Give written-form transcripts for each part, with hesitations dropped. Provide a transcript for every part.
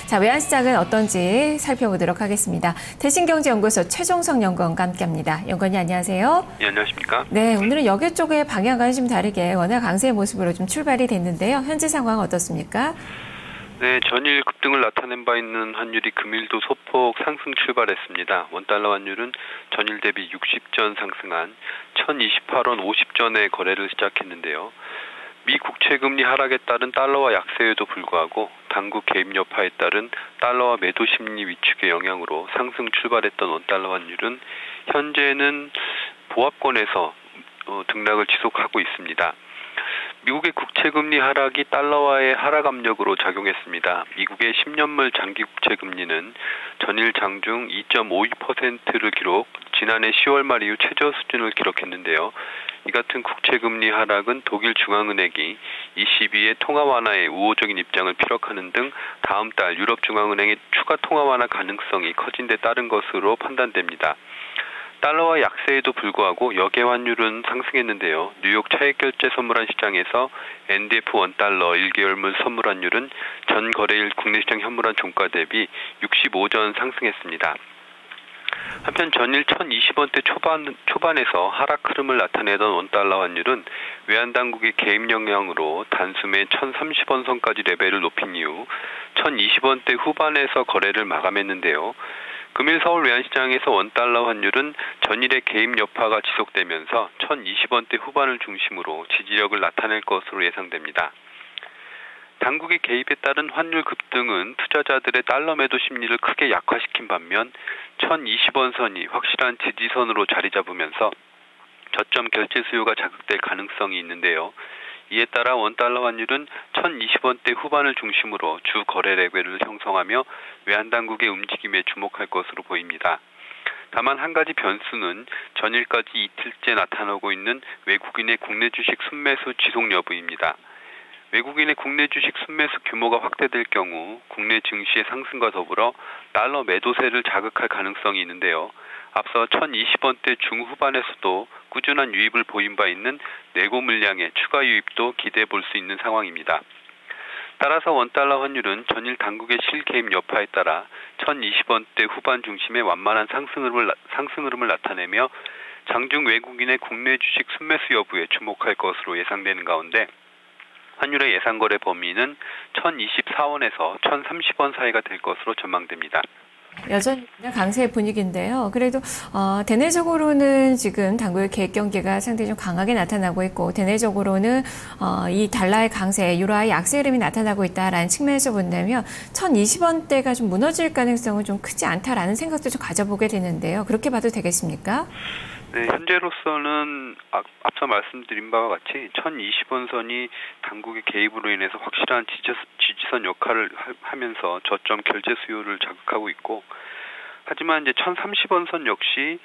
자, 외환시장은 어떤지 살펴보도록 하겠습니다. 대신경제연구소 최종석 연구원과 함께합니다. 연구원님 안녕하세요. 네, 안녕하십니까? 네, 오늘은 여객 쪽의 방향과는 좀 다르게 원화 강세의 모습으로 좀 출발이 됐는데요. 현재 상황은 어떻습니까? 네, 전일 급등을 나타낸 바 있는 환율이 금일도 소폭 상승 출발했습니다. 원달러 환율은 전일 대비 60전 상승한 1028원 50전에 거래를 시작했는데요. 미 국채금리 하락에 따른 달러와 약세에도 불구하고 당국 개입 여파에 따른 달러와 매도 심리 위축의 영향으로 상승 출발했던 원달러 환율은 현재는 보합권에서 등락을 지속하고 있습니다. 미국의 국채금리 하락이 달러와의 하락 압력으로 작용했습니다. 미국의 10년물 장기 국채금리는 전일 장중 2.52%를 기록, 지난해 10월 말 이후 최저 수준을 기록했는데요. 이 같은 국채금리 하락은 독일 중앙은행이 ECB의 통화 완화에 우호적인 입장을 피력하는 등 다음 달 유럽 중앙은행의 추가 통화 완화 가능성이 커진 데 따른 것으로 판단됩니다. 달러와 약세에도 불구하고 역외 환율은 상승했는데요. 뉴욕 차액결제 선물환 시장에서 NDF 원달러 1개월물 선물환율은 전 거래일 국내시장 현물환 종가 대비 65전 상승했습니다. 한편 전일 1020원대 초반에서 하락 흐름을 나타내던 원달러 환율은 외환당국의 개입 영향으로 단숨에 1030원 선까지 레벨을 높인 이후 1020원대 후반에서 거래를 마감했는데요. 금일 서울 외환시장에서 원달러 환율은 전일의 개입 여파가 지속되면서 1020원대 후반을 중심으로 지지력을 나타낼 것으로 예상됩니다. 당국의 개입에 따른 환율 급등은 투자자들의 달러 매도 심리를 크게 약화시킨 반면 1020원 선이 확실한 지지선으로 자리 잡으면서 저점 결제 수요가 자극될 가능성이 있는데요. 이에 따라 원달러 환율은 1020원대 후반을 중심으로 주 거래 레벨을 형성하며 외환당국의 움직임에 주목할 것으로 보입니다. 다만 한 가지 변수는 전일까지 이틀째 나타나고 있는 외국인의 국내 주식 순매수 지속 여부입니다. 외국인의 국내 주식 순매수 규모가 확대될 경우 국내 증시의 상승과 더불어 달러 매도세를 자극할 가능성이 있는데요. 앞서 1020원대 중후반에서도 꾸준한 유입을 보인 바 있는 내고 물량의 추가 유입도 기대해 볼 수 있는 상황입니다. 따라서 원달러 환율은 전일 당국의 실개입 여파에 따라 1020원대 후반 중심의 완만한 상승 흐름을 나타내며 장중 외국인의 국내 주식 순매수 여부에 주목할 것으로 예상되는 가운데 환율의 예상거래 범위는 1024원에서 1030원 사이가 될 것으로 전망됩니다. 여전히 강세의 분위기인데요. 그래도 대내적으로는 지금 당국의 개입 경계가 상당히 좀 강하게 나타나고 있고 대내적으로는 이 달러의 강세, 유로화의 약세 흐름이 나타나고 있다라는 측면에서 본다면 1020원대가 좀 무너질 가능성은 좀 크지 않다라는 생각도 좀 가져보게 되는데요. 그렇게 봐도 되겠습니까? 네, 현재로서는 앞서 말씀드린 바와 같이 1020원 선이 당국의 개입으로 인해서 확실한 지지선 역할을 하면서 저점 결제 수요를 자극하고 있고, 하지만 이제 1030원 선 역시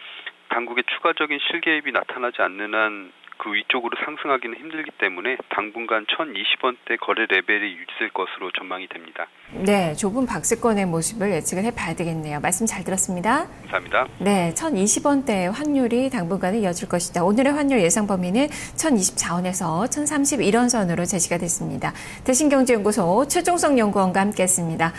당국의 추가적인 실개입이 나타나지 않는 한 그 위쪽으로 상승하기는 힘들기 때문에 당분간 1020원대 거래 레벨이 유지될 것으로 전망이 됩니다. 네, 좁은 박스권의 모습을 예측을 해봐야 되겠네요. 말씀 잘 들었습니다. 감사합니다. 네, 1020원대 환율이 당분간은 이어질 것이다. 오늘의 환율 예상 범위는 1024원에서 1031원 선으로 제시가 됐습니다. 대신경제연구소 최종석 연구원과 함께했습니다.